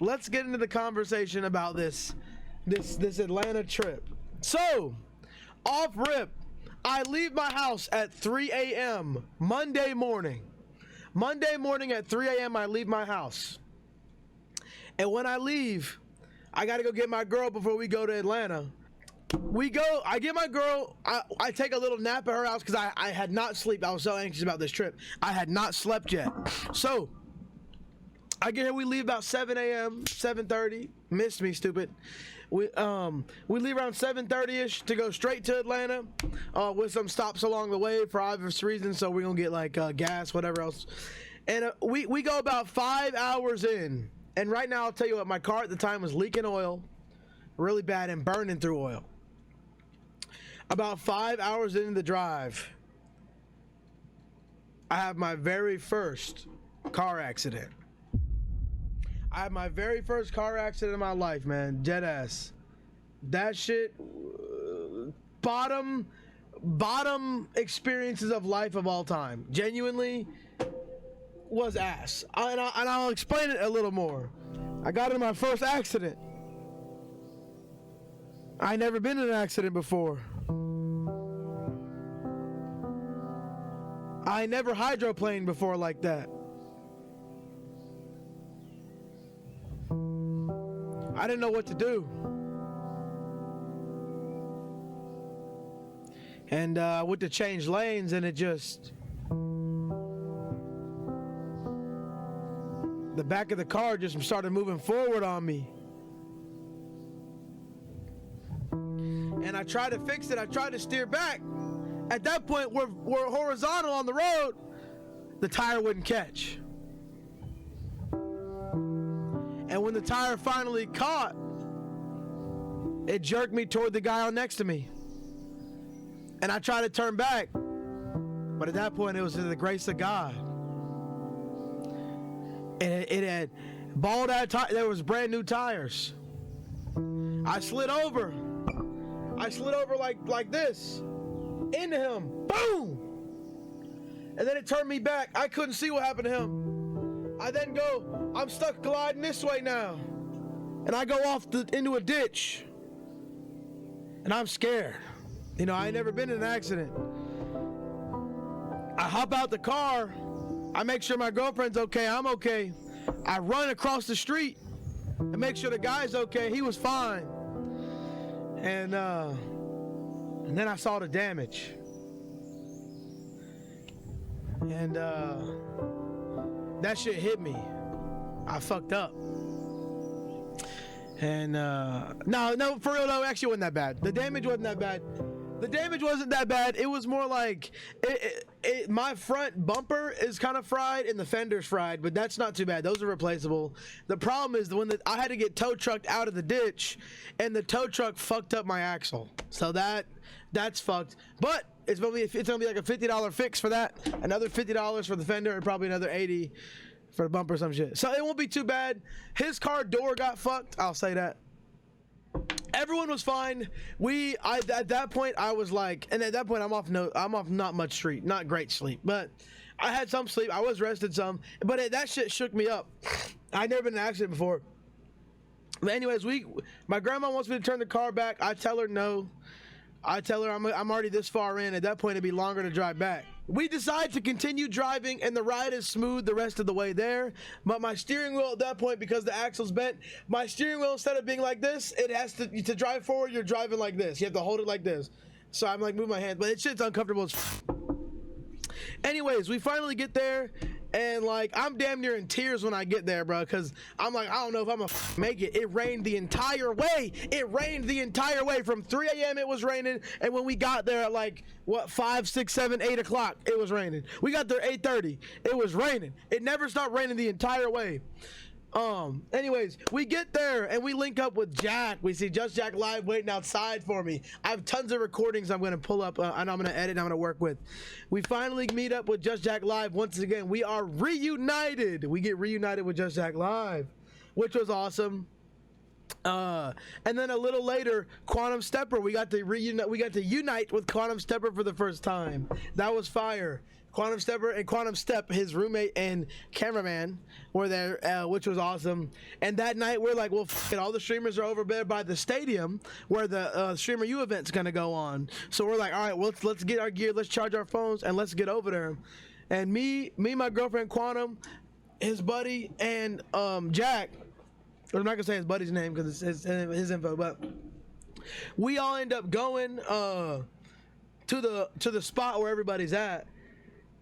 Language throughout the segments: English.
let's get into the conversation about this Atlanta trip. So, off rip, I leave my house at 3 a.m. Monday morning. Monday morning at 3 a.m. I leave my house. And when I leave, I got to go get my girl before we go to Atlanta. I get my girl, I take a little nap at her house because I had not slept. I was so anxious about this trip. I had not slept yet. So, I get here, we leave about 7 a.m., 7:30. Missed me, stupid. We leave around 7:30-ish to go straight to Atlanta with some stops along the way for obvious reasons. So we're going to get like gas, whatever else. And we go about 5 hours in. And right now, I'll tell you what, my car at the time was leaking oil really bad and burning through oil. About 5 hours into the drive, I have my very first car accident. I had my very first car accident in my life, man. Dead ass. That shit, bottom experiences of life of all time. Genuinely was ass. And I'll explain it a little more. I got in my first accident. I never been in an accident before. I never hydroplaned before like that. I didn't know what to do. And I went to change lanes and it just... the back of the car just started moving forward on me. And I tried to fix it. I tried to steer back. At that point, we're horizontal on the road. The tire wouldn't catch. And when the tire finally caught, it jerked me toward the guy on next to me. And I tried to turn back. But at that point, it was the grace of God. And it had balled out tires. There was brand new tires. I slid over like this. Into him. Boom! And then it turned me back. I couldn't see what happened to him. I then go, I'm stuck gliding this way now. And I go off into a ditch. And I'm scared. You know, I ain't never been in an accident. I hop out the car. I make sure my girlfriend's okay. I'm okay. I run across the street and make sure the guy's okay. He was fine. And then I saw the damage. And that shit hit me. I fucked up. And no, for real though, actually wasn't that bad. The damage wasn't that bad. The damage wasn't that bad. It was more like my front bumper is kind of fried and the fender's fried, but that's not too bad. Those are replaceable. The problem is I had to get tow trucked out of the ditch, and the tow truck fucked up my axle. So that's fucked. But it's gonna be like a $50 fix for that. Another $50 for the fender, and probably another $80 for the bumper or some shit. So it won't be too bad. His car door got fucked. I'll say that. Everyone was fine. At that point I was like, and at that point I'm off not much sleep, not great sleep, but I had some sleep. I was rested some, but that shit shook me up. I'd never been in an accident before. But anyways, my grandma wants me to turn the car back. I tell her no. I tell her I'm already this far in. At that point, it'd be longer to drive back. We decide to continue driving, and the ride is smooth the rest of the way there. But my steering wheel at that point, because the axle's bent, my steering wheel, instead of being like this, it has to drive forward, you're driving like this. You have to hold it like this. So I'm like, move my hand, but it shit's uncomfortable as Anyways, we finally get there, and like I'm damn near in tears when I get there, bro, because I'm like, I don't know if I'm gonna make it. It rained the entire way. It rained the entire way. From 3 a.m. it was raining, and when we got there at like 5, 6, 7, 8 o'clock, it was raining. We got there 8:30. It was raining. It never stopped raining the entire way. Anyways, we get there and we link up with Jack. We see Just Jack live waiting outside for me. I have tons of recordings I'm going to pull up and I'm going to edit and I'm going to work with. We finally meet up with Just Jack live once again. We are reunited. We get reunited with Just Jack live, which was awesome. And then a little later, Quantum Stepper. We got to unite with Quantum Stepper for the first time. That was fire. Quantum Stepper and Quantum Step, his roommate and cameraman, were there, which was awesome. And that night, we're like, well, f it, all the streamers are over there by the stadium where the Streamer U event's gonna go on. So we're like, all right, well, let's get our gear, let's charge our phones, and let's get over there. And me, my girlfriend Quantum, his buddy, and Jack. I'm not gonna say his buddy's name because it's his info, but we all end up going to the spot where everybody's at.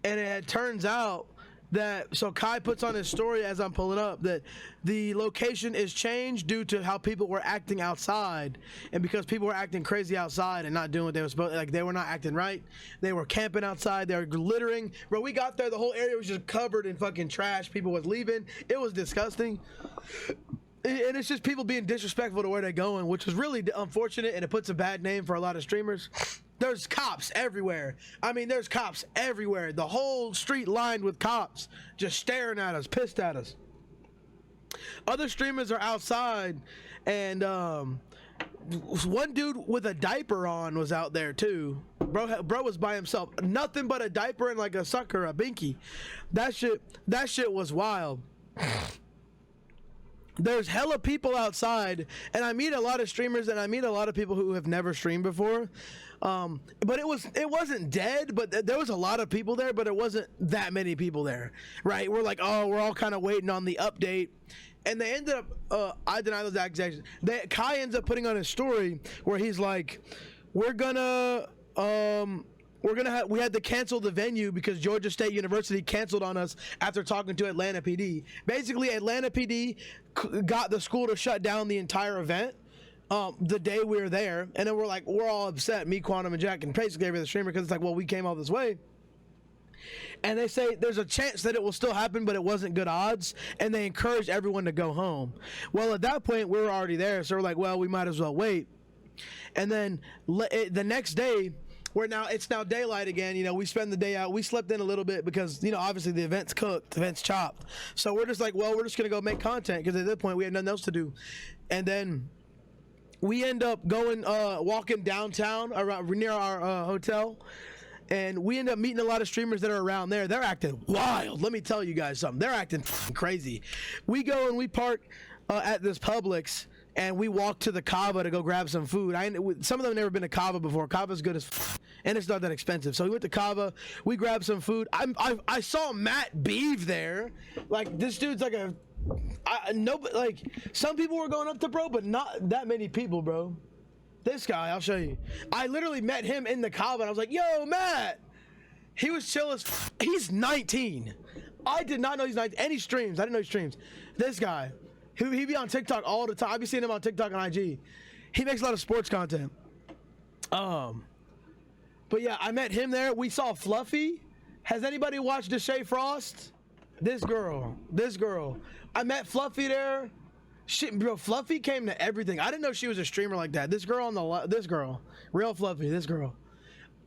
And it turns out that, so Kai puts on his story as I'm pulling up, that the location is changed due to how people were acting outside. And because people were acting crazy outside and not doing what they were supposed to, like they were not acting right. They were camping outside, they were littering. Bro, we got there, the whole area was just covered in fucking trash. People was leaving. It was disgusting. And it's just people being disrespectful to where they're going, which is really unfortunate, and it puts a bad name for a lot of streamers. There's cops everywhere. I mean, there's cops everywhere. The whole street lined with cops just staring at us, pissed at us. Other streamers are outside, and one dude with a diaper on was out there too. Bro was by himself. Nothing but a diaper and like a sucker, a binky. That shit was wild. There's hella people outside, and I meet a lot of streamers, and I meet a lot of people who have never streamed before. But it wasn't dead, but there was a lot of people there, but it wasn't that many people there, right? We're like, oh, we're all kind of waiting on the update. And they ended up, I deny those accusations. Kai ends up putting on his story where he's like, we had to cancel the venue because Georgia State University canceled on us after talking to Atlanta PD. Basically, Atlanta PD got the school to shut down the entire event the day we were there. And then we're all upset, me, Quantum, and Jack, and basically every other streamer, because it's like, well, we came all this way. And they say there's a chance that it will still happen, but it wasn't good odds. And they encouraged everyone to go home. Well, at that point, we were already there. So we're like, well, we might as well wait. And then the next day, it's now daylight again. You know, we spend the day out. We slept in a little bit because, you know, obviously the event's cooked, the event's chopped. So we're just like, well, we're just going to go make content because at that point we had nothing else to do. And then we end up going, walking downtown around near our hotel. And we end up meeting a lot of streamers that are around there. They're acting wild. Let me tell you guys something. They're acting crazy. We go and we park at this Publix. And we walked to the Kava to go grab some food. Some of them have never been to Kava before. Kava's good as and it's not that expensive. So we went to Kava. We grabbed some food. I saw Matt Beeve there. Like, this dude's like like, some people were going up to bro, but not that many people, bro. This guy, I'll show you. I literally met him in the Kava, and I was like, yo, Matt. He was chill as he's 19. I did not know he's 19. And he streams. I didn't know he streams. This guy. He be on TikTok all the time. I be seeing him on TikTok and IG. He makes a lot of sports content. But yeah, I met him there. We saw Fluffy. Has anybody watched Deshae Frost? This girl. I met Fluffy there. Shit, bro, Fluffy came to everything. I didn't know she was a streamer like that. This girl, real Fluffy, this girl.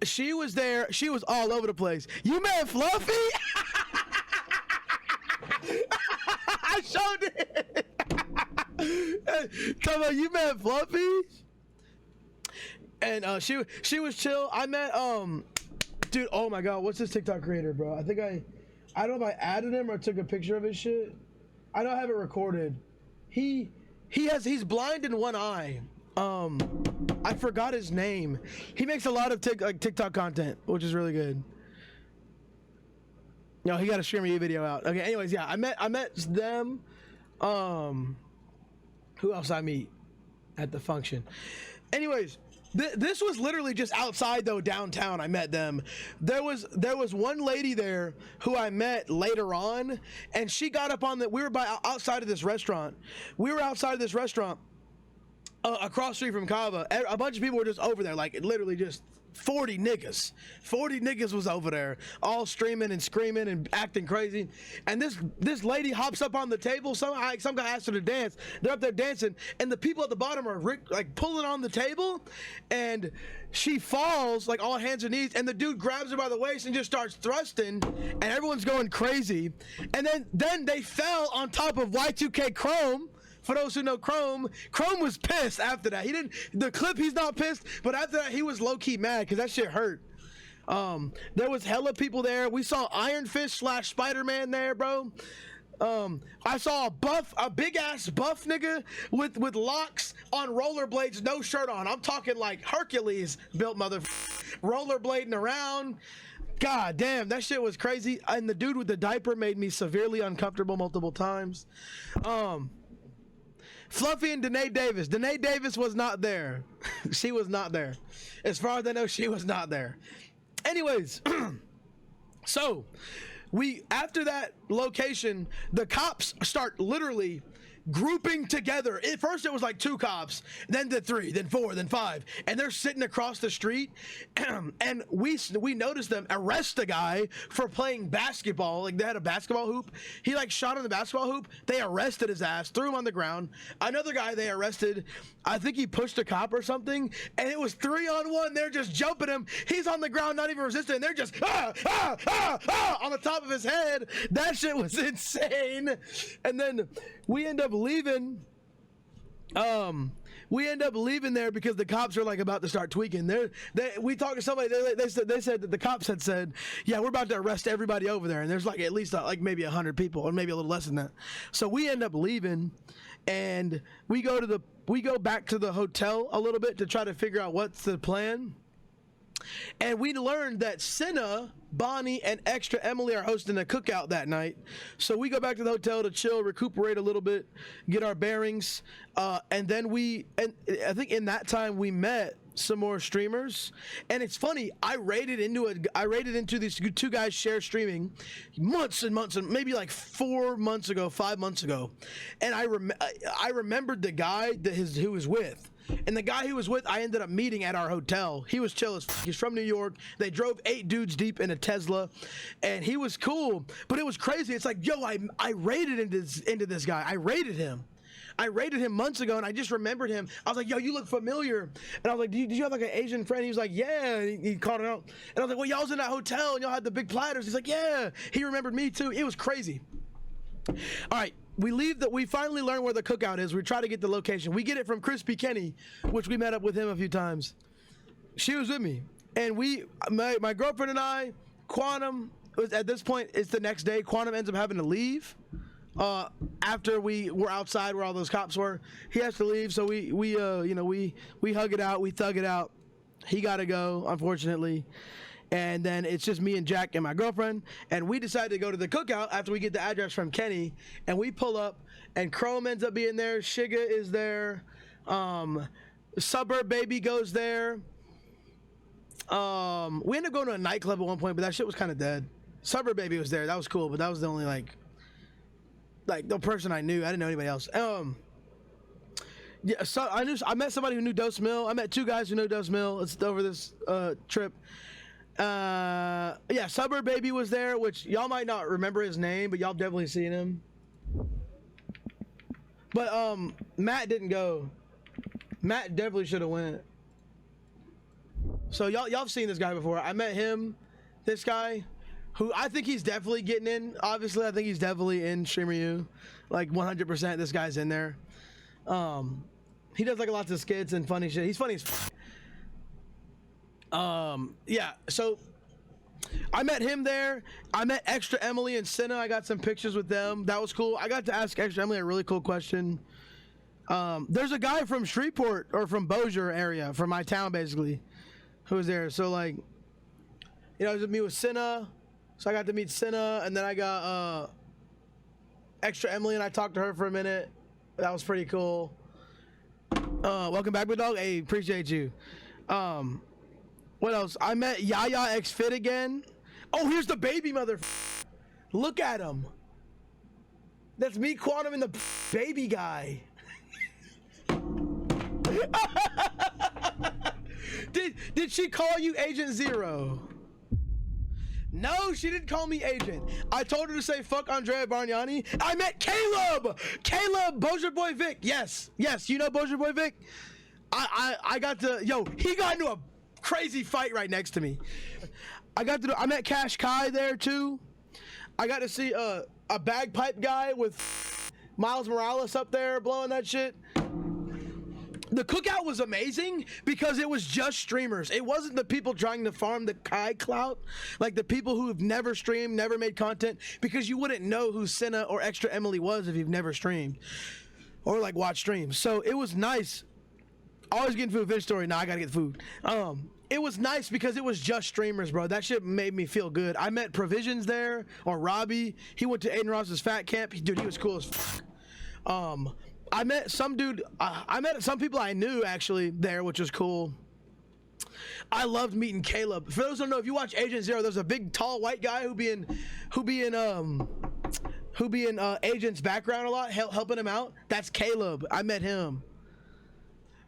She was there. She was all over the place. You met Fluffy? I showed it. Come on, you met Fluffy? And she was chill. I met dude, oh my god, what's this TikTok creator, bro? I don't know if I added him or took a picture of his shit. I don't have it recorded. He's blind in one eye. I forgot his name. He makes a lot of TikTok content, which is really good. No, he got a Streamer U video out. Okay, anyways, yeah, I met them. Who else I meet at the function? Anyways, this was literally just outside though, downtown. I met them. There was one lady there who I met later on, and she got up on we were outside of this restaurant. We were outside of this restaurant across the street from Kava. A bunch of people were just over there, like literally just 40 niggas. 40 niggas was over there, all streaming and screaming and acting crazy. And this lady hops up on the table. Some guy asked her to dance. They're up there dancing, and the people at the bottom are like pulling on the table, and she falls like all hands and knees, and the dude grabs her by the waist and just starts thrusting, and everyone's going crazy. And then they fell on top of Y2K Chrome. For those who know Chrome was pissed after that. The clip, he's not pissed, but after that, he was low-key mad because that shit hurt. There was hella people there. We saw Iron Fist / Spider-Man there, bro. I saw a big ass buff nigga with locks on rollerblades, no shirt on. I'm talking like Hercules built rollerblading around. God damn, that shit was crazy. And the dude with the diaper made me severely uncomfortable multiple times. Fluffy and Danae Davis. Danae Davis was not there. She was not there. As far as I know, she was not there. Anyways, so after that location, the cops start literally grouping together. At first it was like 2 cops, then the 3, then 4, then 5, and they're sitting across the street. And we noticed them arrest a guy for playing basketball. Like, they had a basketball hoop. He like shot on the basketball hoop. They arrested his ass, threw him on the ground. Another guy they arrested, I think he pushed a cop or something, and it was 3-on-1. They're just jumping him. He's on the ground, not even resisting. They're just on the top of his head. That shit was insane. And then we end up leaving. We end up leaving there because the cops are like about to start tweaking. We talked to somebody. They said that the cops had said, "Yeah, we're about to arrest everybody over there." And there's like at least like maybe 100 people, or maybe a little less than that. So we end up leaving, and we go back to the hotel a little bit to try to figure out what's the plan. And we learned that Cinna, Bonnie, and Extra Emily are hosting a cookout that night. So we go back to the hotel to chill, recuperate a little bit, get our bearings. And then I think in that time we met some more streamers. And it's funny, I raided into these 2 guys share streaming months and months, and maybe like 4 months ago, 5 months ago. And I remembered the guy who was with. And the guy he was with, I ended up meeting at our hotel. He was chill as f***. He's from New York. They drove 8 dudes deep in a Tesla, and he was cool. But it was crazy. It's like, yo, I raided into this guy. I raided him months ago, and I just remembered him. I was like, yo, you look familiar. And I was like, did you have like an Asian friend? He was like, yeah. And he called it out. And I was like, well, y'all was in that hotel, and y'all had the big platters. He's like, yeah. He remembered me too. It was crazy. All right. We finally learn where the cookout is. We try to get the location. We get it from Crispy Kenny, which we met up with him a few times. She was with me. And my girlfriend and I, Quantum, at this point, it's the next day. Quantum ends up having to leave after we were outside where all those cops were. He has to leave, so we hug it out. We thug it out. He got to go, unfortunately. And then it's just me and Jack and my girlfriend, and we decided to go to the cookout after we get the address from Kenny. And we pull up, and Chrome ends up being there. Shiga is there. Suburb Baby goes there. We ended up going to a nightclub at one point, but that shit was kind of dead. Suburb Baby was there. That was cool, but that was the only like the person I knew. I didn't know anybody else. Yeah, so I met somebody who knew Dose Mill. I met 2 guys who knew Dose Mill. It's over this trip. Yeah, Suburb Baby was there, which y'all might not remember his name, but y'all definitely seen him. But Matt didn't go. Matt definitely should have went. So y'all have seen this guy before. I met him, this guy, who I think he's definitely getting in. Obviously, I think he's definitely in Streamer U, like 100%. This guy's in there. He does like lots of skits and funny shit. He's funny as f***. Yeah, so I met him there. I met Extra Emily and Cinna. I got some pictures with them. That was cool. I got to ask Extra Emily a really cool question. There's a guy from Shreveport, or from Bossier area, from my town basically, who was there. So like, it was me with Cinna. So I got to meet Cinna, and then I got Extra Emily, and I talked to her for a minute. That was pretty cool. Welcome back, my dog. Hey, appreciate you. What else? I met Yaya X Fit again. Oh, here's the baby mother. Look at him. That's me, Quantum, and the baby guy. Did she call you Agent Zero? No, she didn't call me Agent. I told her to say fuck Andrea Bargnani. I met Caleb, Bossier Boy Vic. Yes, you know Bossier Boy Vic. I got to, he got into a crazy fight right next to me. I met Cash Kai there too. I got to see a bagpipe guy with Miles Morales up there blowing that shit. The cookout was amazing because it was just streamers. It wasn't the people trying to farm the Kai clout, like the people who have never streamed, never made content, because you wouldn't know who Senna or Extra Emily was if you've never streamed or like watched streams. So it was nice. Always getting food, fish story. Nah, I gotta get the food. It was nice because it was just streamers, bro. That shit made me feel good. I met Provisions there, or Robbie. He went to Aiden Ross's fat camp. Dude, he was cool as fuck. I met some dude. I met some people I knew actually there, which was cool. I loved meeting Caleb. For those who don't know, if you watch Agent Zero, there's a big, tall, white guy who be in Agent's background a lot, helping him out. That's Caleb. I met him.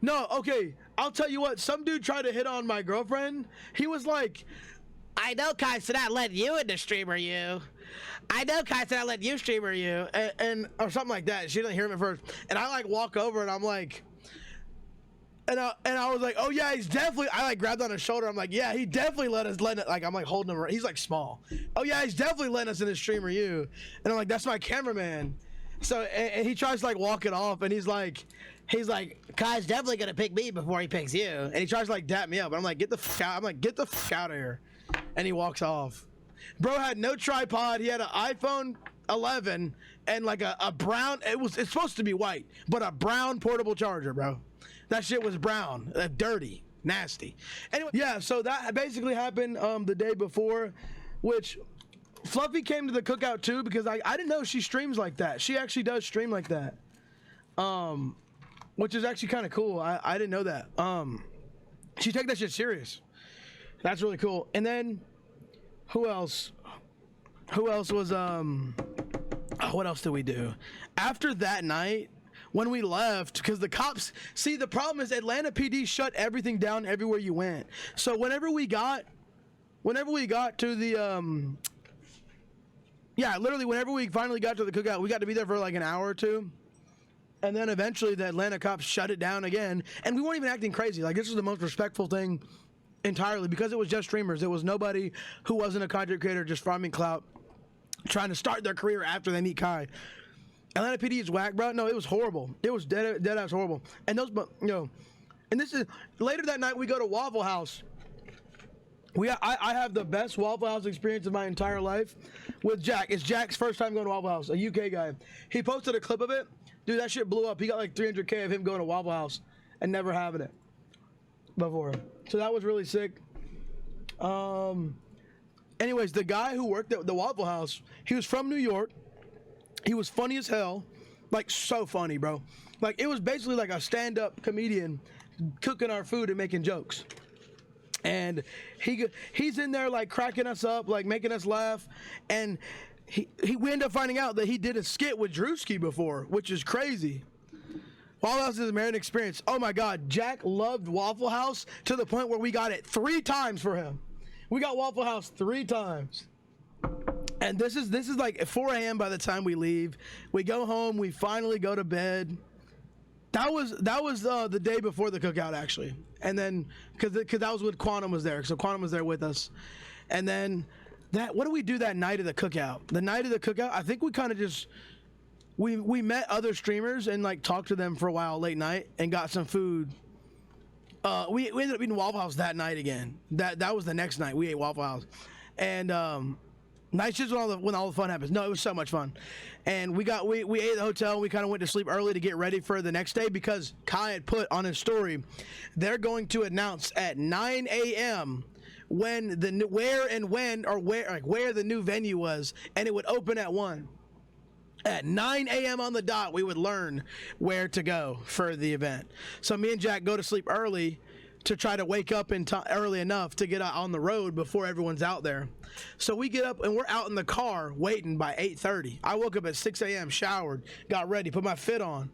No, okay. I'll tell you what. Some dude tried to hit on my girlfriend. He was like, "I know Kai said I let you into Streamer U. I know Kai said I let you Streamer U," and or something like that. She didn't hear him at first, and I like walk over and I'm like, and I was like, "Oh yeah, he's definitely." I like grabbed on his shoulder. I'm like, "Yeah, he definitely let it." Like I'm like holding him. He's like small. "Oh yeah, he's definitely letting us into Streamer U," and I'm like, "That's my cameraman." So and he tries to like walk it off, and he's like, "Kai's definitely gonna pick me before he picks you," and he tries to like dap me up. But I'm like, "Get the fuck out!" I'm like, "Get the fuck out of here," and he walks off. Bro had no tripod. He had an iPhone 11 and like a brown. It's supposed to be white, but a brown portable charger, bro. That shit was brown, dirty, nasty. Anyway, yeah. So that basically happened the day before, which Fluffy came to the cookout too because I didn't know she streams like that. She actually does stream like that, which is actually kind of cool. I didn't know that. She take that shit serious. That's really cool. And then who else? Who else was what else did we do after that night? When we left, because the cops, see, the problem is Atlanta PD shut everything down everywhere you went. So whenever we got to the, yeah, literally whenever we finally got to the cookout, we got to be there for like an hour or two. And then eventually the Atlanta cops shut it down again. And we weren't even acting crazy. Like, this was the most respectful thing entirely because it was just streamers. It was nobody who wasn't a content creator just farming clout, trying to start their career after they meet Kai. Atlanta PD is whack, bro. No, it was horrible. It was dead ass horrible. And those, you know, and this is later that night. We go to Waffle House. I have the best Waffle House experience of my entire life with Jack. It's Jack's first time going to Waffle House, a UK guy. He posted a clip of it. Dude, that shit blew up. He got like 300K of him going to Waffle House and never having it before. So that was really sick. Anyways, the guy who worked at the Waffle House, he was from New York. He was funny as hell, like so funny, bro. Like it was basically like a stand-up comedian cooking our food and making jokes. And he's in there like cracking us up, like making us laugh. And we end up finding out that he did a skit with Drewski before, which is crazy. Waffle House is a American experience. Oh my God, Jack loved Waffle House to the point where we got it 3 times for him. We got Waffle House 3 times. And this is like 4 a.m. by the time we leave. We go home. We finally go to bed. That was the day before the cookout actually, and then because that was when Quantum was there. So Quantum was there with us, and then what do we do that night of the cookout? The night of the cookout, I think we kind of just we met other streamers and like talked to them for a while late night and got some food. We ended up eating Waffle House that night again. That was the next night we ate Waffle House, and nights just when all the fun happens. No, it was so much fun. And we ate at the hotel. We kind of went to sleep early to get ready for the next day because Kai had put on his story, they're going to announce at 9 a.m. where the new venue was, and it would open at 1. At 9 a.m. on the dot, we would learn where to go for the event. So me and Jack go to sleep early to try to wake up early enough to get out on the road before everyone's out there. So we get up and we're out in the car waiting by 8:30. I woke up at 6 a.m., showered, got ready, put my fit on,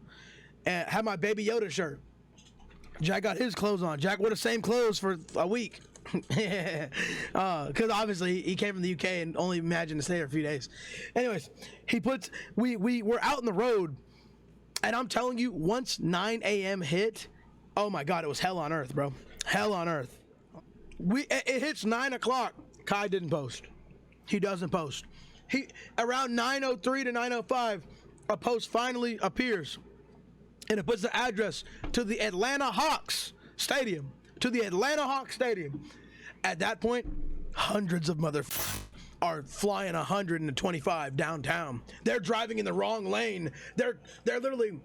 and had my Baby Yoda shirt. Jack got his clothes on. Jack wore the same clothes for a week. Because obviously he came from the UK and only imagined to stay there a few days. Anyways, we're out in the road, and I'm telling you, once 9 a.m. hit, oh my God, it was hell on earth, bro. Hell on earth. It hits 9 o'clock. Kai didn't post. He doesn't post. Around 9:03 to 9:05, a post finally appears. and it puts the address to the Atlanta Hawks Stadium. At that point, hundreds of are flying 125 downtown. They're driving in the wrong lane. They're literally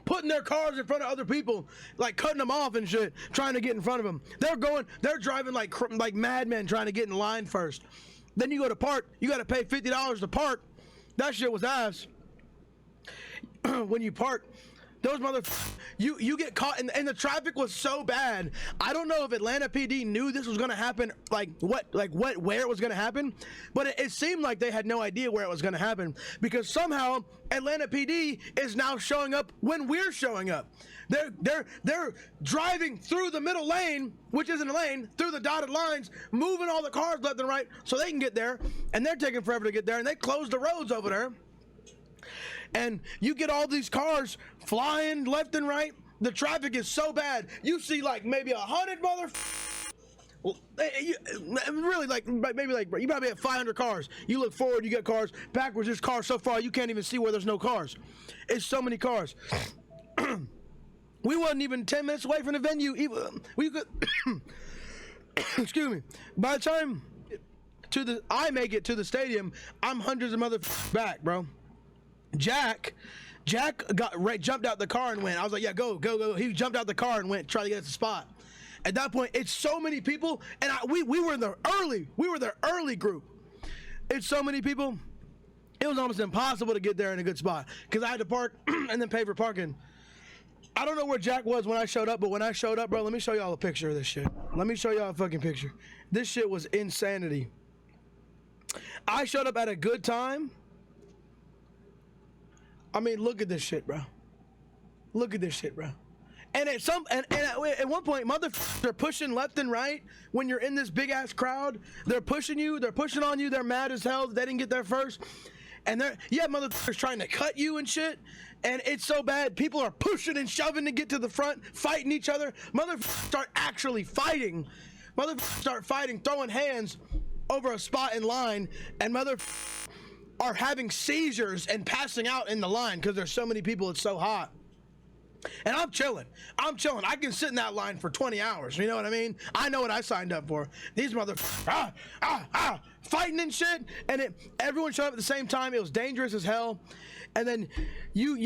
putting their cars in front of other people, like cutting them off and shit, trying to get in front of them. They're driving like madmen trying to get in line first. Then you go to park, you got to pay $50 to park. That shit was ass. When you park, those you get caught, and the traffic was so bad. I don't know if Atlanta PD knew this was gonna happen, where it was gonna happen, but it seemed like they had no idea where it was gonna happen, because somehow Atlanta PD is now showing up when we're showing up. They're driving through the middle lane, which isn't a lane, through the dotted lines, moving all the cars left and right so they can get there, and they're taking forever to get there, and they closed the roads over there. And you get all these cars flying left and right. The traffic is so bad. You see like maybe 100 really you probably have 500 cars. You look forward, you get cars. Backwards, there's cars so far you can't even see where there's no cars. It's so many cars. We wasn't even 10 minutes away from the venue. We could, excuse me. By the time I make it to the stadium, I'm hundreds of back, bro. Jack jumped out the car and went. I was like, yeah, go. He jumped out the car and went, try to get at the spot. At that point, it's so many people, and we were the early group. It's so many people, it was almost impossible to get there in a good spot, because I had to park and then pay for parking. I don't know where Jack was when I showed up, but when I showed up, bro, let me show y'all a picture of this shit. Let me show y'all a fucking picture. This shit was insanity. I showed up at a good time. I mean, look at this shit, bro. And at one point, they're pushing left and right when you're in this big ass crowd. They're pushing you. They're pushing on you. They're mad as hell that they didn't get there first. And motherfuckers trying to cut you and shit. And it's so bad. People are pushing and shoving to get to the front, fighting each other. Motherfuckers start actually fighting. Throwing hands over a spot in line, and are having seizures and passing out in the line because there's so many people. It's so hot. And I'm chilling. I can sit in that line for 20 hours. You know what I mean? I know what I signed up for. These motherfuckers fighting and shit. And everyone showed up at the same time. It was dangerous as hell. And then look,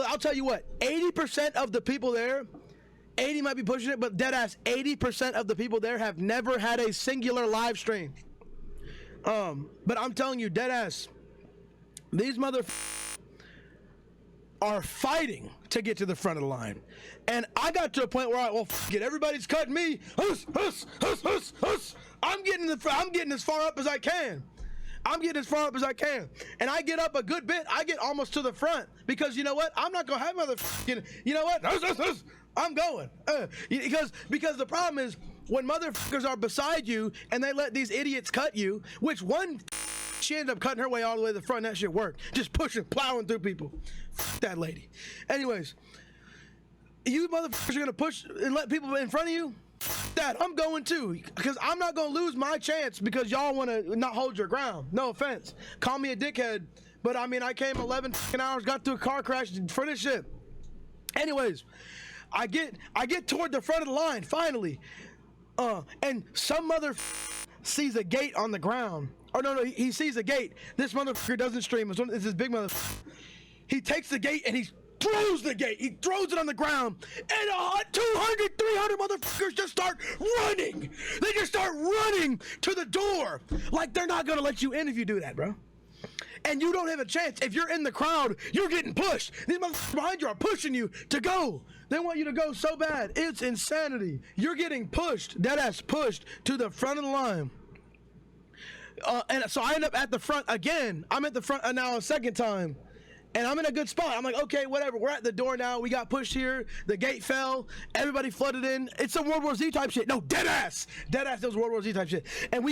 I'll tell you what, 80% of the people there, 80 might be pushing it, but dead ass 80% of the people there have never had a singular live stream. But I'm telling you, dead ass, these are fighting to get to the front of the line. And I got to a point where everybody's cutting me. I'm getting as far up as I can. And I get up a good bit. I get almost to the front, because you know what? I'm not going to have you know what? I'm going. Because the problem is, when motherfuckers are beside you and they let these idiots cut you, which she ended up cutting her way all the way to the front. That shit worked. Just pushing, plowing through people. That lady. Anyways, you motherfuckers are going to push and let people in front of you? That I'm going too, because I'm not going to lose my chance because y'all want to not hold your ground. No offense. Call me a dickhead, but I mean, I came 11 hours, got through a car crash for this shit. Anyways, I get toward the front of the line finally. And some sees a gate on the ground. Or no, he sees a gate. This motherfucker doesn't stream. It's this big motherfucker. He takes the gate and he throws the gate. He throws it on the ground. And 200, 300 motherfuckers just start running. They just start running to the door. Like they're not going to let you in if you do that, bro. And you don't have a chance. If you're in the crowd, you're getting pushed. These motherfuckers behind you are pushing you to go. They want you to go so bad. It's insanity. You're getting pushed, deadass pushed, to the front of the line. And so I end up at the front again. I'm at the front now a second time. And I'm in a good spot. I'm like, okay, whatever. We're at the door now. We got pushed here. The gate fell. Everybody flooded in. It's some World War Z type shit. No, dead ass. Dead ass, those World War Z type shit. And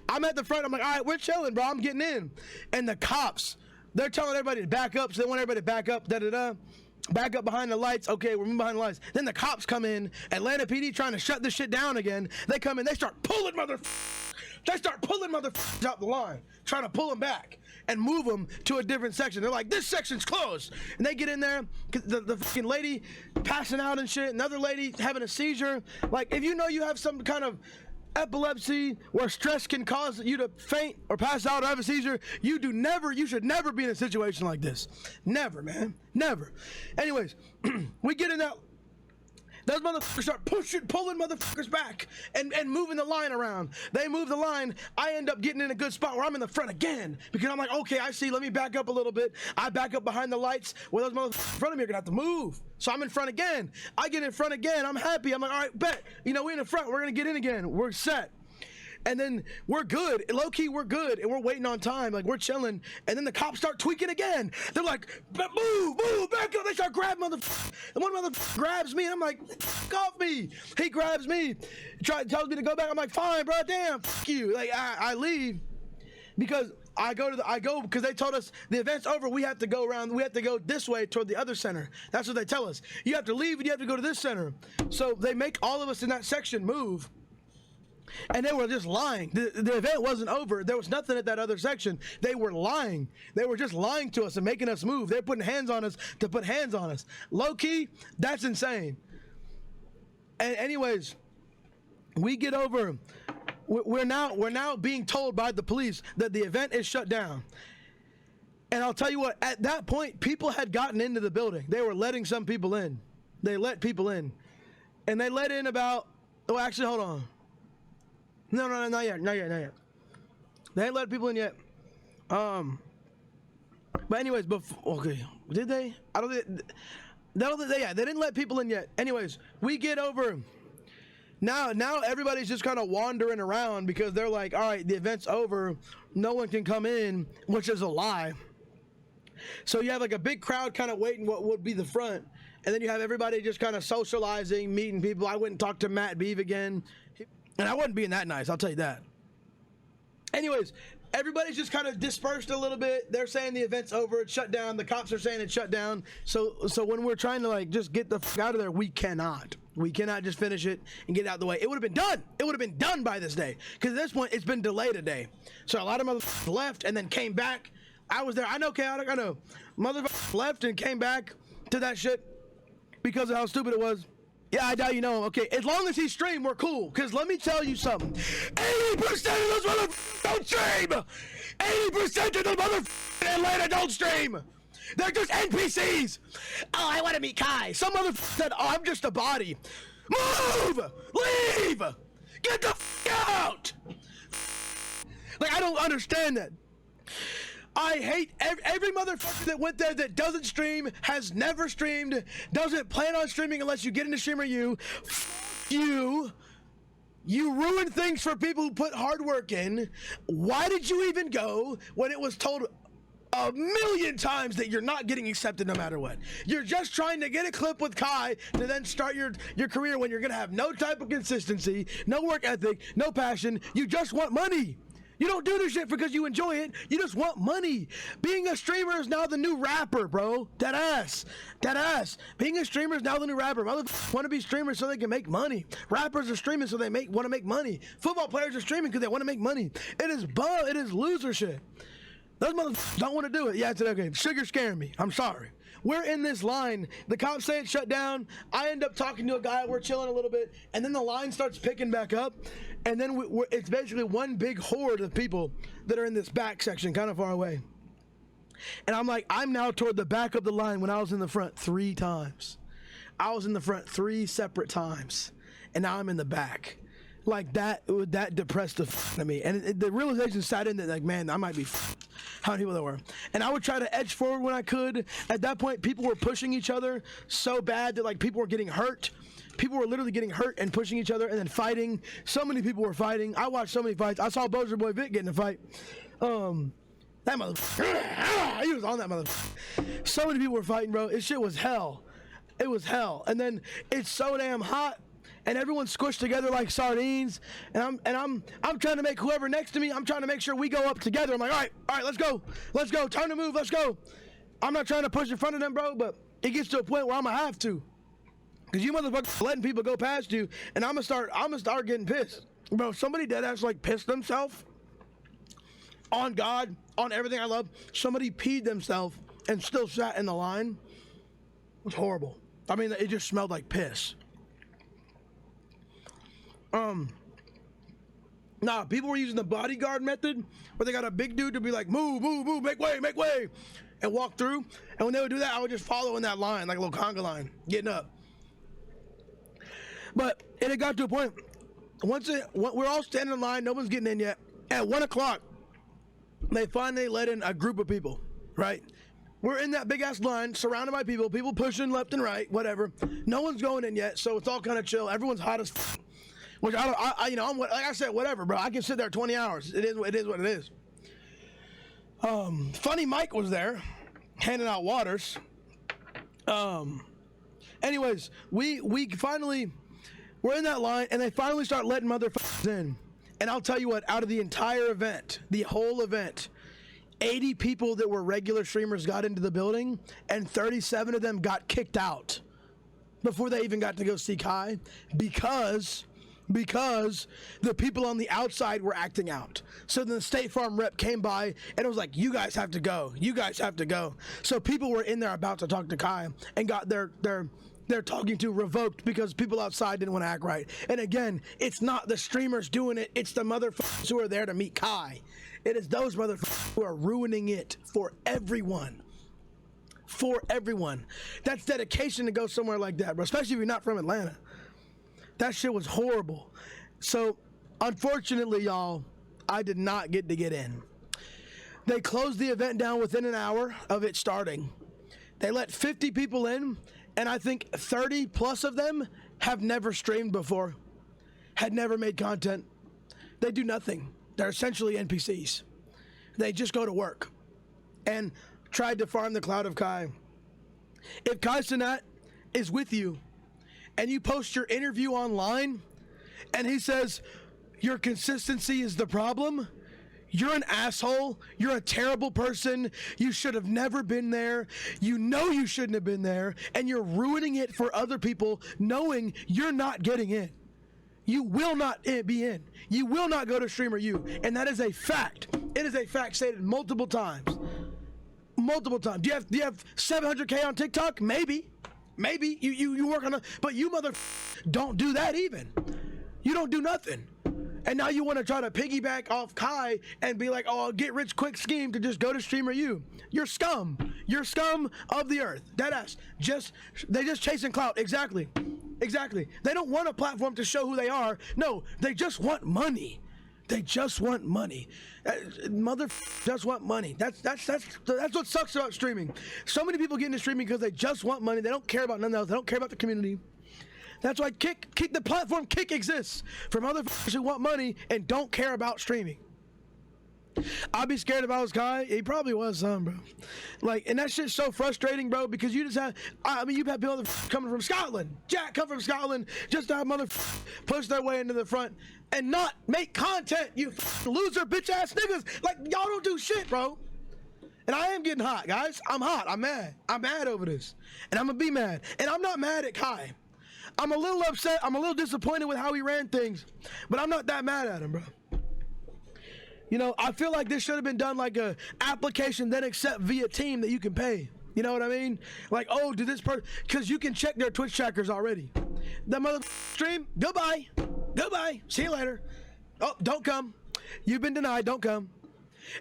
I'm at the front. I'm like, all right, we're chilling, bro. I'm getting in. And the cops, they're telling everybody to back up. So they want everybody to back up. Back up behind the lights. Okay, we're moving behind the lights. Then the cops come in. Atlanta PD trying to shut this shit down again. They come in. They start pulling they start pulling motherfuckers out the line, trying to pull them back and move them to a different section. They're like, this section's closed. And they get in there, the fucking lady passing out and shit, another lady having a seizure. Like, if you know you have some kind of epilepsy where stress can cause you to faint or pass out or have a seizure, you should never be in a situation like this. Never, man. Never. Anyways, we get in that. Those motherfuckers start pulling motherfuckers back and moving the line around. They move the line. I end up getting in a good spot where I'm in the front again because I'm like, okay, I see. Let me back up a little bit. I back up behind the lights where those motherfuckers in front of me are going to have to move. So I'm in front again. I get in front again. I'm happy. I'm like, all right, bet. You know, we're in the front. We're going to get in again. We're set. And then we're good. Low key, we're good. And we're waiting on time. Like, we're chilling. And then the cops start tweaking again. They're like, move, back up. They start grabbing motherfuckers. And one motherfucker grabs me. And I'm like, fuck off me. He grabs me. Tells me to go back. I'm like, fine, bro. Damn, fuck you. Like, I leave because I go because they told us the event's over. We have to go around. We have to go this way toward the other center. That's what they tell us. You have to leave and you have to go to this center. So they make all of us in that section move. And they were just lying. The event wasn't over. There was nothing at that other section. They were lying. They were just lying to us and making us move. They're putting hands on us to put hands on us. Low key, that's insane. And anyways, we get over. We're now being told by the police that the event is shut down. And I'll tell you what, at that point, people had gotten into the building. They were letting some people in. They let people in. And they let in about, oh, actually, hold on. No, not yet. They ain't let people in yet. But anyways, okay, did they? I don't think they didn't let people in yet. Anyways, we get over. Now everybody's just kind of wandering around because they're like, all right, the event's over. No one can come in, which is a lie. So you have like a big crowd kind of waiting what would be the front. And then you have everybody just kind of socializing, meeting people. I went and talked to Matt Beeve again. And I wasn't being that nice, I'll tell you that. Anyways, everybody's just kind of dispersed a little bit. They're saying the event's over, it's shut down. The cops are saying it's shut down. So when we're trying to like just get the fuck out of there, we cannot. We cannot just finish it and get it out of the way. It would have been done. It would have been done by this day. Because at this point, it's been delayed a day. So a lot of motherfuckers left and then came back. I was there. I know, chaotic. I know. Motherfuckers left and came back to that shit because of how stupid it was. Yeah, I doubt you know him. Okay, as long as he streamed, we're cool. Because let me tell you something. 80% of those motherfuckers don't stream. 80% of the motherfuckers in Atlanta don't stream. They're just NPCs. Oh, I want to meet Kai. Some motherfucker said, oh, I'm just a body. Move! Leave! Get the out! Like, I don't understand that. I hate every motherfucker that went there that doesn't stream, has never streamed, doesn't plan on streaming unless you get into Streamer U. You ruin things for people who put hard work in. Why did you even go when it was told a million times that you're not getting accepted no matter what? You're just trying to get a clip with Kai to then start your career when you're gonna have no type of consistency, no work ethic, no passion. You just want money. You don't do this shit because you enjoy it. You just want money. Being a streamer is now the new rapper, bro. Dead ass. Being a streamer is now the new rapper. Motherfuckers want to be streamers so they can make money. Rappers are streaming so they want to make money. Football players are streaming because they want to make money. It is loser shit. Those motherfuckers don't want to do it. Yeah, it's okay. Sugar's scaring me. I'm sorry. We're in this line. The cops say it's shut down. I end up talking to a guy. We're chilling a little bit. And then the line starts picking back up. And then it's basically one big horde of people that are in this back section, kind of far away. And I'm like, I'm now toward the back of the line when I was in the front 3 times. I was in the front 3 separate times. And now I'm in the back. Like that depressed the f out of me. And the realization sat in that, like, man, I might be how many people there were. And I would try to edge forward when I could. At that point, people were pushing each other so bad that, like, people were getting hurt. People were literally getting hurt and pushing each other and then fighting. So many people were fighting. I watched so many fights. I saw Bozer Boy Vic get in a fight. That motherfucker, he was on that motherfucker. So many people were fighting, bro. This shit was hell. It was hell. And then it's so damn hot. And everyone's squished together like sardines, and I'm trying to make whoever next to me, I'm trying to make sure we go up together. I'm like, all right, let's go, time to move, let's go. I'm not trying to push in front of them, bro, but it gets to a point where I'm gonna have to, cause you motherfuckers letting people go past you, and I'm gonna start getting pissed. Bro, somebody dead ass like pissed themselves on God, on everything I love. Somebody peed themselves and still sat in the line. It was horrible. I mean, it just smelled like piss. Nah, people were using the bodyguard method where they got a big dude to be like, move, move, move, make way, and walk through. And when they would do that, I would just follow in that line, like a little conga line, getting up. But it had got to a point, we're all standing in line, no one's getting in yet. At 1 o'clock, they finally let in a group of people, right? We're in that big ass line, surrounded by people pushing left and right, whatever. No one's going in yet, so it's all kind of chill. Everyone's hot as f***. Which I'm like I said, whatever, bro. I can sit there 20 hours. It is what it is. Funny Mike was there, handing out waters. Anyways, we finally, we're in that line, and they finally start letting motherfuckers in. And I'll tell you what, out of the entire event, the whole event, 80 people that were regular streamers got into the building, and 37 of them got kicked out before they even got to go see Kai because the people on the outside were acting out. So then the State Farm rep came by and it was like, you guys have to go. You guys have to go. So people were in there about to talk to Kai and got their talking to revoked because people outside didn't want to act right. And again, it's not the streamers doing it. It's the motherfuckers who are there to meet Kai. It is those motherfuckers who are ruining it for everyone. For everyone. That's dedication to go somewhere like that, bro. Especially if you're not from Atlanta. That shit was horrible. So, unfortunately, y'all, I did not get to get in. They closed the event down within an hour of it starting. They let 50 people in, and I think 30 plus of them have never streamed before, had never made content. They do nothing. They're essentially NPCs. They just go to work and tried to farm the cloud of Kai. If Kai Cenat is with you, and you post your interview online, and he says, your consistency is the problem, you're an asshole, you're a terrible person, you should have never been there, you know you shouldn't have been there, and you're ruining it for other people knowing you're not getting in. You will not be in. You will not go to Streamer U, and that is a fact. It is a fact stated multiple times. Multiple times. Do you have 700K on TikTok? Maybe you work on it, but you don't do that even. You don't do nothing. And now you want to try to piggyback off Kai and be like, oh, get rich quick scheme to just go to Streamer U. You're scum. You're scum of the earth. Deadass. They just chasing clout. Exactly. They don't want a platform to show who they are. No, they just want money. They just want money. Just want money. That's what sucks about streaming. So many people get into streaming because they just want money. They don't care about nothing else. They don't care about the community. That's why the platform Kick exists for motherfuckers who want money and don't care about streaming. I'd be scared if I was Kai. He probably was some, bro. Like, and that shit's so frustrating, bro, because you just have, you've had people coming from Scotland. Jack come from Scotland just to have push their way into the front and not make content, you loser bitch ass niggas. Like, y'all don't do shit, bro. And I am getting hot, guys. I'm hot. I'm mad. I'm mad over this. And I'm gonna be mad. And I'm not mad at Kai. I'm a little upset. I'm a little disappointed with how he ran things. But I'm not that mad at him, bro. You know, I feel like this should have been done like a application then accept via team that you can pay. You know what I mean? Like, oh, did this person, because you can check their Twitch trackers already. The mother stream, goodbye. See you later. Oh, don't come. You've been denied. Don't come.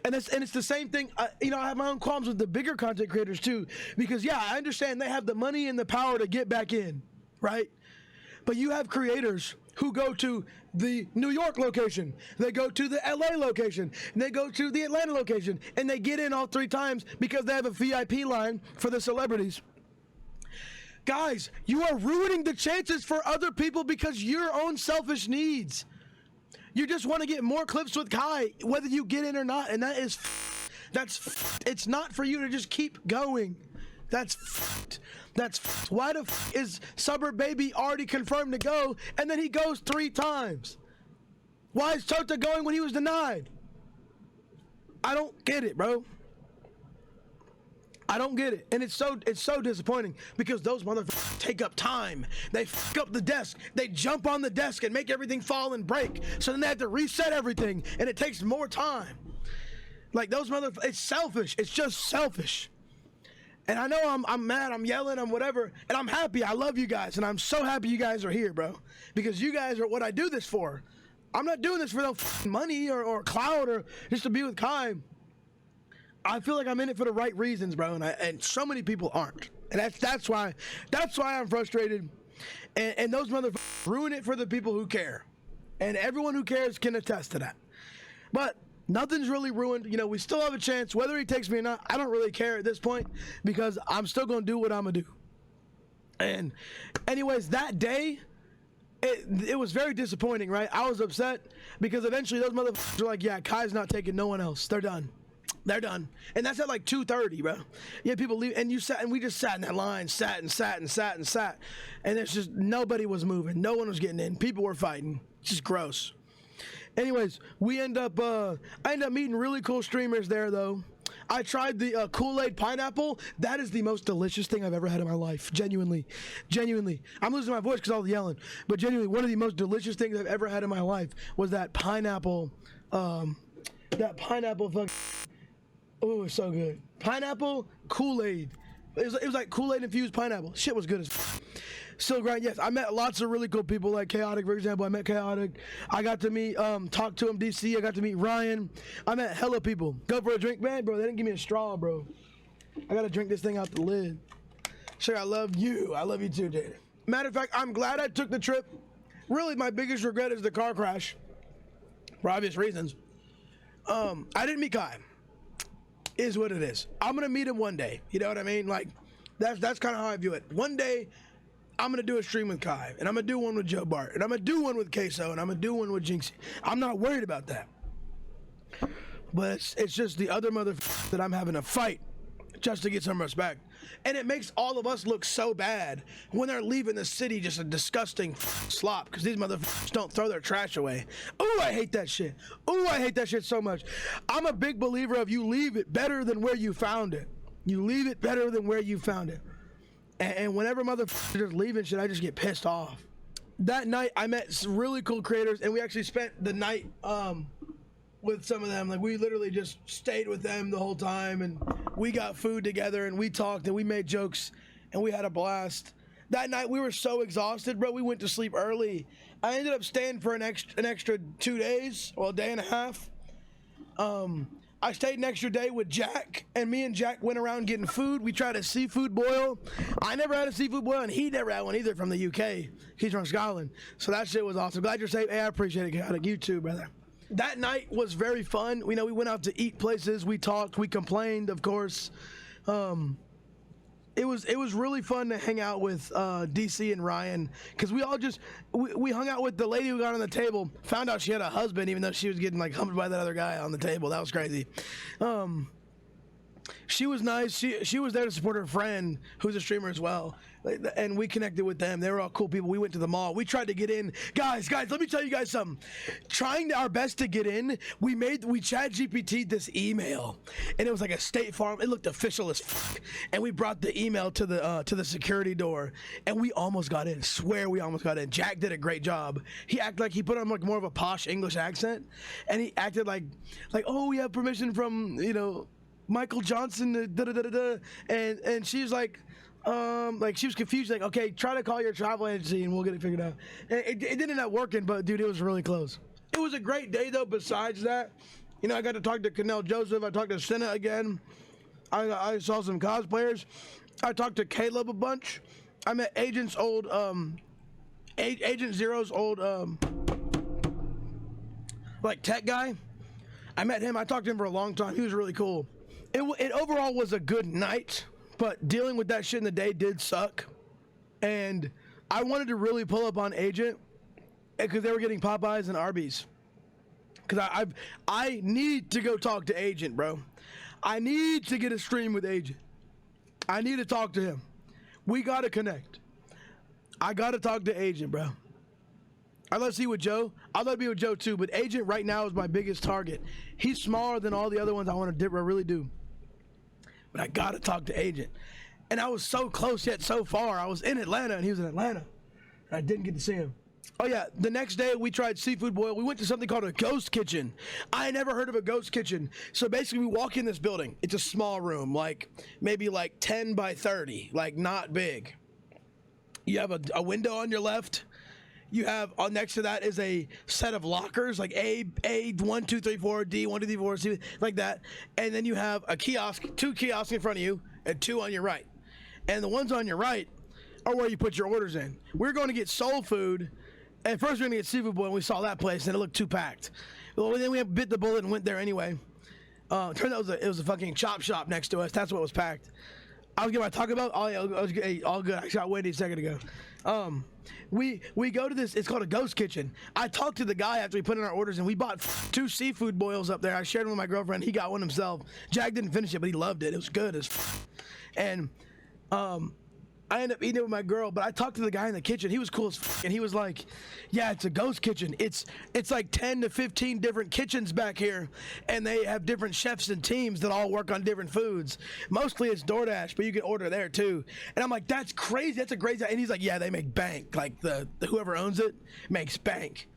And it's the same thing. I have my own qualms with the bigger content creators too, because yeah, I understand they have the money and the power to get back in, right? But you have creators who go to the New York location, they go to the LA location, and they go to the Atlanta location, and they get in all 3 times because they have a VIP line for the celebrities. Guys, you are ruining the chances for other people because your own selfish needs. You just want to get more clips with Kai, whether you get in or not, and it's not for you to just keep going. That's why the is Suburb Baby already confirmed to go, and then he goes 3 times? Why is Tota going when he was denied? I don't get it, bro. I don't get it, and it's so disappointing because those motherfuckers take up time. They f up the desk. They jump on the desk and make everything fall and break. So then they have to reset everything, and it takes more time. Like those motherfuckers, it's selfish. It's just selfish. And I know I'm mad, I'm yelling, I'm whatever, and I'm happy. I love you guys, and I'm so happy you guys are here, bro. Because you guys are what I do this for. I'm not doing this for no money or clout or just to be with Kai. I feel like I'm in it for the right reasons, bro, and so many people aren't. And that's why I'm frustrated. And those motherfuckers ruin it for the people who care. And everyone who cares can attest to that. But nothing's really ruined. You know, we still have a chance. Whether he takes me or not, I don't really care at this point because I'm still going to do what I'm going to do. And anyways, that day, it was very disappointing, right? I was upset because eventually those motherfuckers were like, yeah, Kai's not taking no one else. They're done. They're done. And that's at like 2:30, bro. Yeah, people leave. And we just sat in that line, sat. And there's just, nobody was moving. No one was getting in. People were fighting. It's just gross. Anyways, I end up meeting really cool streamers there, though. I tried the Kool-Aid pineapple. That is the most delicious thing I've ever had in my life. Genuinely. I'm losing my voice because all the yelling. But genuinely, one of the most delicious things I've ever had in my life was that pineapple. That pineapple fucking. Oh, it's so good. Pineapple Kool-Aid. It was like Kool-Aid infused pineapple. Shit was good as. Still grind, yes. I met lots of really cool people like Chaotic, for example. I met Chaotic. I got to meet, talk to him, DC. I got to meet Ryan. I met hella people. Go for a drink, man, bro. They didn't give me a straw, bro. I gotta drink this thing out the lid. Sure, I love you. I love you too, dude. Matter of fact, I'm glad I took the trip. Really, my biggest regret is the car crash. For obvious reasons. I didn't meet Kai. Is what it is. I'm gonna meet him one day. You know what I mean? Like, that's kind of how I view it. One day, I'm going to do a stream with Kai, and I'm going to do one with Joe Bart, and I'm going to do one with Queso, and I'm going to do one with Jinxie. I'm not worried about that. But it's just the other motherfuckers that I'm having to fight just to get some respect. And it makes all of us look so bad when they're leaving the city just a disgusting slop because these motherfuckers don't throw their trash away. Ooh, I hate that shit. Ooh, I hate that shit so much. I'm a big believer of you leave it better than where you found it. You leave it better than where you found it. And whenever motherfuckers are leaving shit, I just get pissed off. That night, I met some really cool creators, and we actually spent the night with some of them. Like, we literally just stayed with them the whole time, and we got food together, and we talked, and we made jokes, and we had a blast. That night, we were so exhausted, bro. We went to sleep early. I ended up staying for an extra 2 days, well, a day and a half. I stayed an extra day with Jack, and me and Jack went around getting food. We tried a seafood boil. I never had a seafood boil, and he never had one either from the UK. He's from Scotland. So that shit was awesome. Glad you're safe. Hey, I appreciate it, Chaotic. You too, brother. That night was very fun. We we went out to eat places. We talked. We complained, of course. It was really fun to hang out with DC and Ryan because we all just we hung out with the lady who got on the table. Found out she had a husband even though she was getting like humped by that other guy on the table. That was crazy. She was nice. She was there to support her friend who's a streamer as well. And we connected with them. They were all cool people. We went to the mall. We tried to get in. Guys, let me tell you guys something. Trying our best to get in, we chat GPT'd this email. And it was like a State Farm. It looked official as fuck. And we brought the email to the security door. And we almost got in. Swear we almost got in. Jack did a great job. He acted like he put on like more of a posh English accent. And he acted like oh, we have permission from, Michael Johnson, and she was like she was confused, like, okay, try to call your travel agency and we'll get it figured out. And it didn't end up working, but dude, it was really close. It was a great day though. Besides that, I got to talk to Canel Joseph. I talked to Senna again. I saw some cosplayers. I talked to Caleb a bunch. I met Agent Zero's old like tech guy. I met him. I talked to him for a long time. He was really cool. It overall was a good night, but dealing with that shit in the day did suck. And I wanted to really pull up on Agent because they were getting Popeyes and Arby's. Because I need to go talk to Agent, bro. I need to get a stream with Agent. I need to talk to him. We got to connect. I got to talk to Agent, bro. I'd love to see with Joe. I'd love to be with Joe too, but Agent right now is my biggest target. He's smaller than all the other ones I want to dip. I really do. but I gotta talk to Agent. And I was so close yet so far. I was in Atlanta and he was in Atlanta. And I didn't get to see him. Oh yeah, the next day we tried seafood boil. We went to something called a ghost kitchen. I had never heard of a ghost kitchen. So basically we walk in this building. It's a small room, like maybe like 10 by 30, like not big. You have a window on your left. You have next to that is a set of lockers, like A 1 2 3 4, D 1 2 3 4, C, like that. And then you have a kiosk, 2 kiosks in front of you, and 2 on your right. And the ones on your right are where you put your orders in. We're going to get soul food. At first we were going to get seafood boil, and we saw that place, and it looked too packed. Well, then we bit the bullet and went there anyway. Turned out it was a fucking chop shop next to us. That's what was packed. I was going to talk about. Oh yeah, hey, all good. I got Wendy a second ago. We go to this. It's called a ghost kitchen. I talked to the guy after we put in our orders, and we bought 2 seafood boils up there. I shared them with my girlfriend. He got one himself. Jack didn't finish it, but he loved it. It was good as and I ended up eating it with my girl, but I talked to the guy in the kitchen. He was cool as and he was like, yeah, it's a ghost kitchen. It's like 10 to 15 different kitchens back here, and they have different chefs and teams that all work on different foods. Mostly it's DoorDash, but you can order there too. And I'm like, that's crazy. That's a great. And he's like, yeah, they make bank. Like the whoever owns it makes bank.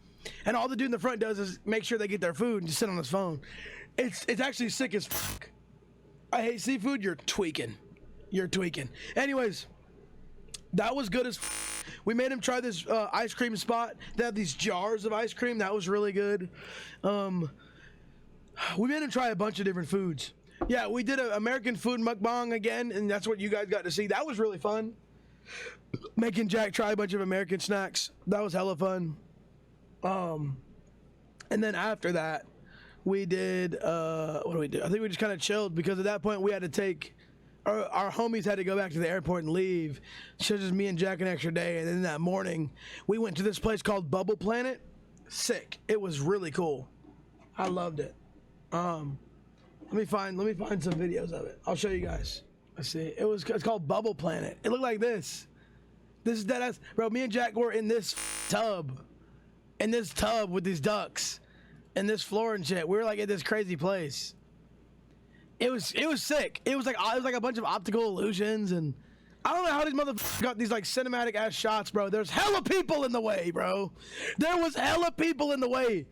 And all the dude in the front does is make sure they get their food and just sit on his phone. It's actually sick as fuck. I hate seafood. You're tweaking. Anyways, that was good as we made him try this ice cream spot. They have these jars of ice cream. That was really good. We made him try a bunch of different foods. Yeah, we did an American food mukbang again, and that's what you guys got to see. That was really fun. Making Jack try a bunch of American snacks. That was hella fun. And then after that, we did, what do we do? I think we just kind of chilled because at that point we had to take, our homies had to go back to the airport and leave. So just me and Jack an extra day. And then that morning, we went to this place called Bubble Planet. Sick. It was really cool. I loved it. Let me find some videos of it. I'll show you guys. Let's see. It's called Bubble Planet. It looked like this. This is deadass. Bro, me and Jack were in this tub with these ducks and this floor and shit. We were like at this crazy place. It was sick. It was like a bunch of optical illusions, and I don't know how these motherfuckers got these like cinematic ass shots, bro. There's hella people in the way, bro. There was hella people in the way.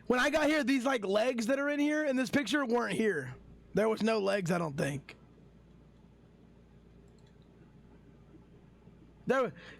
When I got here, these like legs that are in here in this picture weren't here. There was no legs, I don't think.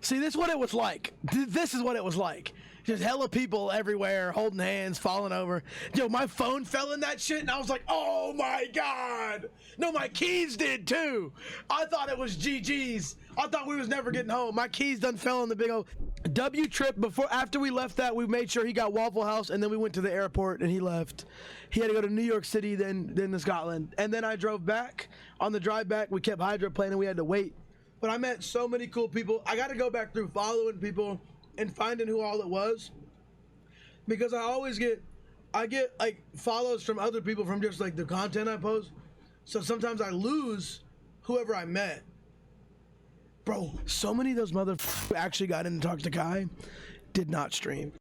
See, this is what it was like. This is what it was like. Just hella people everywhere, holding hands, falling over. Yo, my phone fell in that shit, and I was like, oh my God. No, my keys did too. I thought it was GG's. I thought we was never getting home. My keys done fell in the big old W trip. After we left that, we made sure he got Waffle House, and then we went to the airport, and he left. He had to go to New York City, then to Scotland. And then I drove back. On the drive back, we kept hydroplaning. We had to wait. But I met so many cool people. I got to go back through following people and finding who all it was, because I get like follows from other people from just like the content I post. So sometimes I lose whoever I met. Bro, so many of those motherfuckers who actually got in and talked to Kai did not stream.